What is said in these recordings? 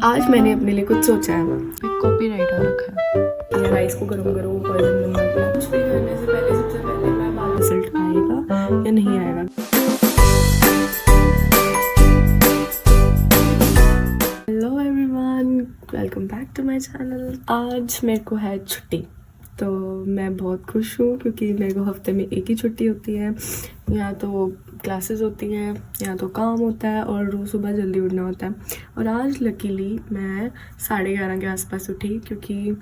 आज मैंने अपने लिए कुछ सोचा है। कॉपीराइट आ रखा है। ये राइस को गरम करो, पॉइजन बन जाता है। कुछ भी करने से पहले सबसे पहले मैं बाल रिजल्ट आएगा या नहीं आएगा। Hello everyone, welcome back to my channel. आज मेरे को है छुट्टी, तो मैं बहुत खुश हूँ क्योंकि मेरे को हफ्ते में एक ही छुट्टी होती है। या तो क्लासेस होती है या तो काम होता है और रोज़ सुबह जल्दी उठना होता है। और आज लकीली मैं 11:30 के आसपास उठी क्योंकि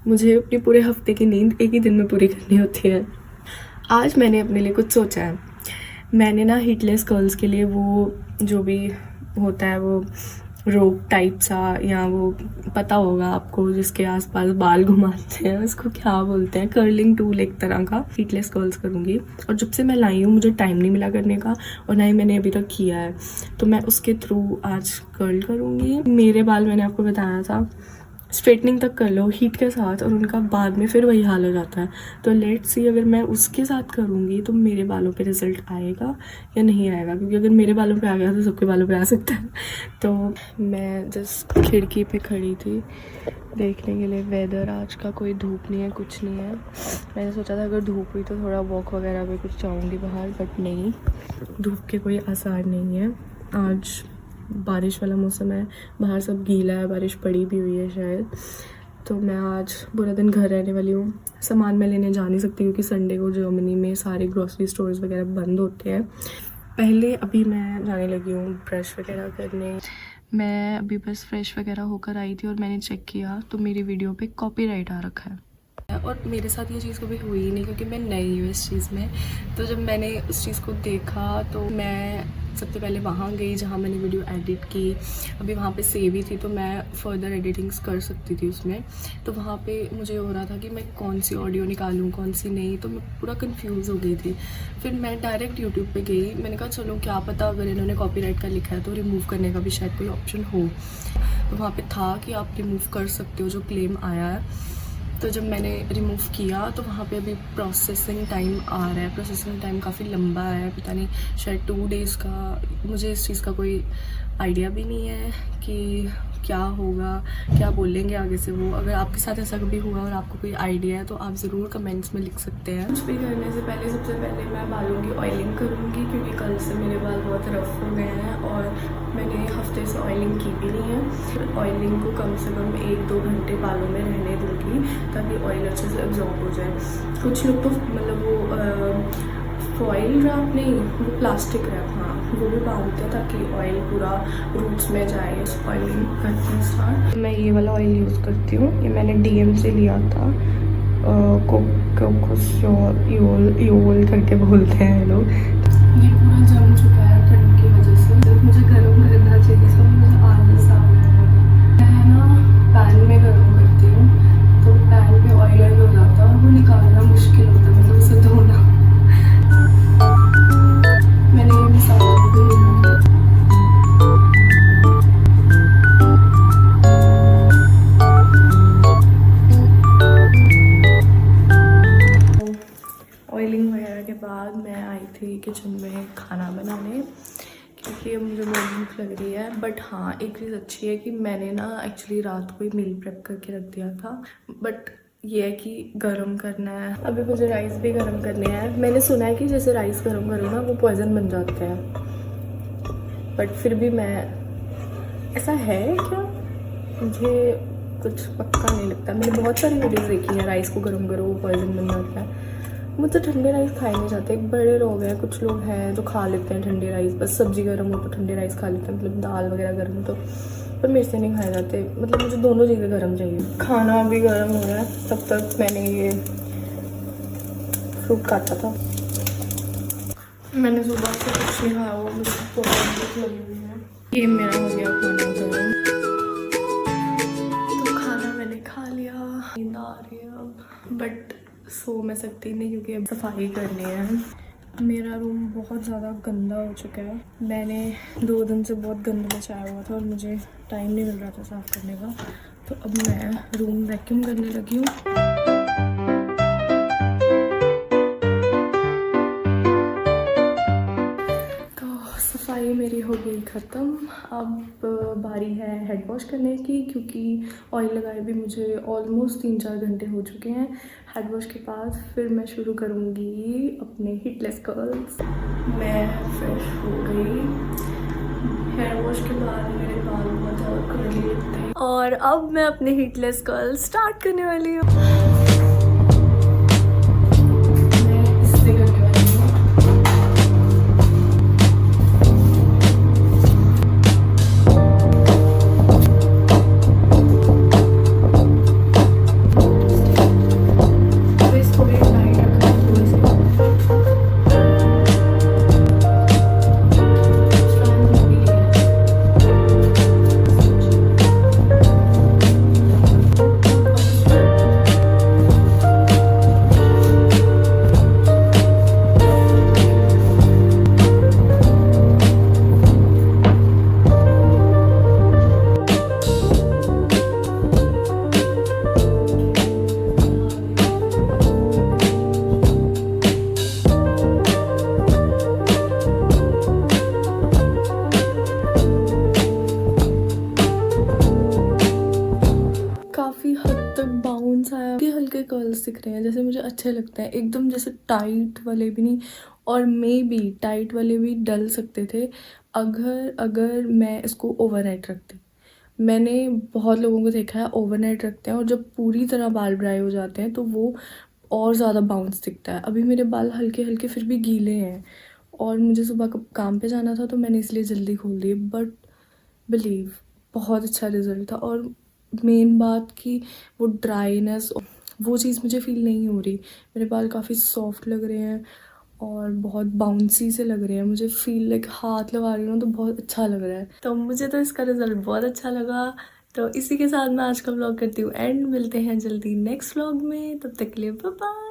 मुझे अपनी पूरे हफ्ते की नींद एक ही दिन में पूरी करनी होती है। आज मैंने अपने लिए कुछ सोचा है। मैंने ना हीटलेस कर्ल्स के लिए वो जो भी होता है वो रोप टाइप सा, या वो पता होगा आपको जिसके आसपास बाल घुमाते हैं, उसको क्या बोलते हैं, कर्लिंग टूल एक तरह का। हीटलेस कर्ल्स करूँगी और जब से मैं लाई हूँ मुझे टाइम नहीं मिला करने का और ना ही मैंने अभी तक किया है, तो मैं उसके थ्रू आज कर्ल करूँगी। मेरे बाल मैंने आपको बताया था स्ट्रेटनिंग तक कर लो हीट के साथ और उनका बाद में फिर वही हाल हो जाता है। तो लेट्स सी अगर मैं उसके साथ करूँगी तो मेरे बालों पे रिजल्ट आएगा या नहीं आएगा, क्योंकि अगर मेरे बालों पे आ गया तो सबके बालों पे आ सकता है। तो मैं जस्ट खिड़की पे खड़ी थी देखने के लिए वेदर। आज का कोई धूप नहीं है, कुछ नहीं है। मैंने सोचा था अगर धूप हुई तो थोड़ा वॉक वगैरह पे कुछ जाऊँगी बाहर, बट नहीं, धूप के कोई आसार नहीं है। आज बारिश वाला मौसम है, बाहर सब गीला है, बारिश पड़ी भी हुई है शायद। तो मैं आज पूरा दिन घर रहने वाली हूँ। सामान मैं लेने जा नहीं सकती क्योंकि संडे को जर्मनी में सारे ग्रोसरी स्टोर्स वगैरह बंद होते हैं। पहले अभी मैं जाने लगी हूँ ब्रश वगैरह करने। मैं अभी बस फ्रेश वगैरह होकर आई थी और मैंने चेक किया तो मेरी वीडियो पे कॉपीराइट आ रखा है। और मेरे साथ ये चीज़ कभी हुई ही नहीं क्योंकि मैं नई हूँ इस चीज़ में। तो जब मैंने उस चीज़ को देखा तो मैं सबसे पहले वहाँ गई जहाँ मैंने वीडियो एडिट की। अभी वहाँ पे सेव ही थी तो मैं फर्दर एडिटिंग्स कर सकती थी उसमें। तो वहाँ पे मुझे हो रहा था कि मैं कौन सी ऑडियो निकालूँ कौन सी नहीं, तो मैं पूरा कंफ्यूज हो गई थी। फिर मैं डायरेक्ट यूट्यूब पे गई, मैंने कहा चलो क्या पता अगर इन्होंने कॉपीराइट का लिखा है तो रिमूव करने का भी शायद कोई ऑप्शन हो। तो वहाँ पर था कि आप रिमूव कर सकते हो जो क्लेम आया है। तो जब मैंने रिमूव किया तो वहाँ पे अभी प्रोसेसिंग टाइम आ रहा है। प्रोसेसिंग टाइम काफ़ी लंबा है, पता नहीं शायद 2 डेज़ का। मुझे इस चीज़ का कोई आइडिया भी नहीं है कि क्या होगा, क्या बोलेंगे आगे से वो। अगर आपके साथ ऐसा कभी हुआ और आपको कोई आइडिया है तो आप ज़रूर कमेंट्स में लिख सकते हैं। कुछ भी करने से पहले सबसे पहले मैं बालों की ऑयलिंग करूँगी क्योंकि कल से मेरे बाल बहुत रफ हो गए हैं और मैंने हफ्ते से ऑयलिंग की भी नहीं है। ऑयलिंग को कम से कम 1-2 घंटे बालों में रहने दूँगी ताकि ऑयल अच्छे से एब्जॉर्ब हो जाए। कुछ लोग तो मतलब वो फॉइल रैप नहीं, वो प्लास्टिक रैप, हाँ वो भी बांधते हैं ताकि ऑयल पूरा रूट्स में जाए। ऑयलिंग करती हूँ स्टार्ट। मैं ये वाला ऑयल यूज़ करती हूँ, ये मैंने DM से लिया था। योल करके बोलते हैं लोग। ये पूरा जम चुका है ठंड की वजह से। जब मुझे गर्म करना चाहिए तो मुझे आलस आ गया है। मैं ना पैन में गर्म करती हूँ तो पैन पे ऑयल हो जाता है और वो निकालना मुश्किल होता है, मतलब उसे धोना। मैंने ये मसाला भी लिया। ऑयलिंग वगैरह के बाद मैं आई थी किचन में खाना बनाने क्योंकि अब मुझे बहुत भूख लग रही है। बट हाँ, एक चीज़ अच्छी है कि मैंने ना एक्चुअली रात को ही मील प्रेप करके रख दिया था, बट ये है कि गरम करना है। अभी मुझे राइस भी गरम करने हैं। मैंने सुना है कि जैसे राइस गरम करो ना वो पॉइजन बन जाते हैं, बट फिर भी मैं, ऐसा है क्या, मुझे कुछ पक्का नहीं लगता। मैंने बहुत सारी वीडियोस देखी हैं राइस को गरम करो वो पॉइजन बन जाता है। मुझे ठंडे राइस खाए नहीं जाते। बड़े लोग हैं, कुछ लोग हैं जो खा लेते हैं ठंडे राइस, बस सब्जी गर्म हो तो ठंडे राइस खा लेते हैं, मतलब दाल वगैरह गर्म तो। पर मेरे से नहीं खाए जाते, मतलब मुझे दोनों चीज़ें गर्म चाहिए। खाना भी गर्म हो रहा है, तब तक मैंने ये फ्रूट काटा था। मैंने सुबह से कुछ नहीं खाया, वो मुझे बहुत भूख लगी हुई है। ये मेरा हो गया खाना गर्म। तो खाना मैंने खा लिया, नींद आ रही है अब, बट सो मैं सकती नहीं क्योंकि अब सफाई करनी है। मेरा रूम बहुत ज़्यादा गंदा हो चुका है। मैंने 2 दिन से बहुत गंदा मचाया हुआ था और मुझे टाइम नहीं मिल रहा था साफ़ करने का, तो अब मैं रूम वैक्यूम करने लगी हूँ। तो सफाई मेरी हो गई ख़त्म। अब बारी है हेड वॉश करने की, क्योंकि ऑयल लगाए भी मुझे ऑलमोस्ट 3-4 घंटे हो चुके हैं। हेड वॉश के बाद फिर मैं शुरू करूँगी अपने हिटलेस कर्ल्स। मैं फ्रेश हो गई। हेयर वॉश के बाद मेरे बाल बहुत ज़्यादा कर्ली लगते हैं और अब मैं अपने हिटलेस कर्ल्स स्टार्ट करने वाली हूँ। काफ़ी हद तक बाउंस आया, हल्के कर्ल्स दिख रहे हैं जैसे मुझे अच्छे लगते हैं, एकदम जैसे टाइट वाले भी नहीं, और मे बी टाइट वाले भी डल सकते थे अगर मैं इसको ओवरनाइट रखती। मैंने बहुत लोगों को देखा है ओवरनाइट रखते हैं और जब पूरी तरह बाल ड्राई हो जाते हैं तो वो और ज़्यादा बाउंस दिखता है। अभी मेरे बाल हल्के हल्के फिर भी गीले हैं और मुझे सुबह काम पे जाना था तो मैंने इसलिए जल्दी खोल दिए, बट बिलीव बहुत अच्छा रिज़ल्ट था। और मेन बात कि वो ड्राइनेस वो चीज़ मुझे फ़ील नहीं हो रही। मेरे बाल काफ़ी सॉफ्ट लग रहे हैं और बहुत बाउंसी से लग रहे हैं। मुझे फ़ील लाइक हाथ लगा रही हूँ तो बहुत अच्छा लग रहा है। तो मुझे तो इसका रिज़ल्ट बहुत अच्छा लगा। तो इसी के साथ मैं आज का व्लॉग करती हूँ एंड। मिलते हैं जल्दी नेक्स्ट व्लॉग में, तब तक के लिए बाय बाय।